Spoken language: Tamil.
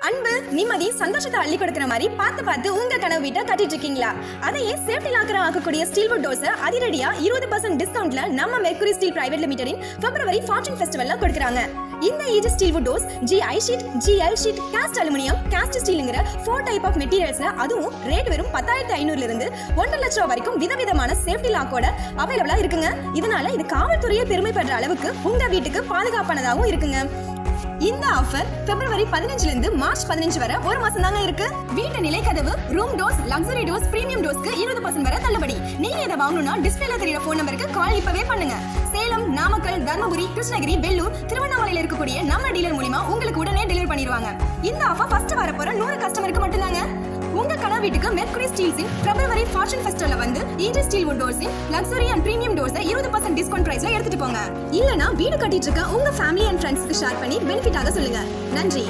அன்பு நிம்மதி சந்தோஷத்தை அள்ளி கொடுக்கிற மாதிரி பார்த்து உங்க கனவு வீட்டை கட்டிட்டு இருக்கீங்களா? அதையே சேஃப்டி லாக்கரா ஆக்கக்கூடிய ஸ்டீல்வுட் டோர்ஸ் அதிரடியா 20% டிஸ்கவுண்ட்ல நம்ம மெர்க்குரி ஸ்டீல் பிரைவேட் லிமிடெடின் பிப்ரவரி ஃபார்ச்சூன் ஃபெஸ்டிவல்ல கொடுக்குறாங்க. இந்த ஈஜி steelwood doors GI sheet, GL sheet, cast aluminium, cast ஸ்டீல்ங்கிற 4 டைப் ஆஃப் மெட்டீரியல்ஸ்ல அதுவும் ரேட் வெறும் 10,500 இருந்து 1.5 லட்சம் வரைக்கும் விதவிதமான சேஃப்டி லாக்கோட அவைலபிளா இருக்குங்க. இதனால இது காவல்துறையை பெருமைப்படுற அளவுக்கு உங்க வீட்டுக்கு பாதுகாப்பானதாகவும் இருக்குங்க. இந்த ஆஃபர் பிப்ரவரி 15 இருந்து மார்ச் 15 வரை ஒரு மாசம் தாங்க இருக்கு. வீட்டு நிலை கதவு, room doors, luxury doors, premium டோர்ஸ்க்கு 20% வரை தள்ளுபடி. நீங்க இதை வாங்கணும்னா டிஸ்பிளேல தெரியுற போன் நம்பருக்கு கால் இப்பவே பண்ணுங்க. சேலம், நாமக்கல், தர்மபுரி, கிருஷ்ணகிரி, வெள்ளூர், திருவண்ணாமலையில இருக்கக்கூடிய நம்ம டீலர் மூலமா உங்களுக்கு உடனே டெலிவரி பண்ணிடுவாங்க. இந்த ஆஃபர் ஃபர்ஸ்ட் வரப்போற 100 கஸ்டமருக்கு மட்டும்தாங்க. உங்க கனவு வீட்டுக்கு மெர்க்குரி ஸ்டீல்ஸின் பிப்ரவரி ஃபார்ச்சூன் ஃபெஸ்டிவல்ல வந்து ஈஜி ஸ்டீல்வுட் டோர்ஸின் லக்ஸரி அண்ட் பிரீமியம் டோர்ஸை 20% டிஸ்கவுண்ட் பிரைஸ்ல எடுத்துட்டு போங்க. இல்லனா வீடு கட்டிட்டு இருக்க உங்க ஃபேமிலி அண்ட் ஃப்ரெண்ட்ஸ்க்கு ஷேர் பண்ணி பெனிஃபிட்டாக சொல்லுங்க. நன்றி.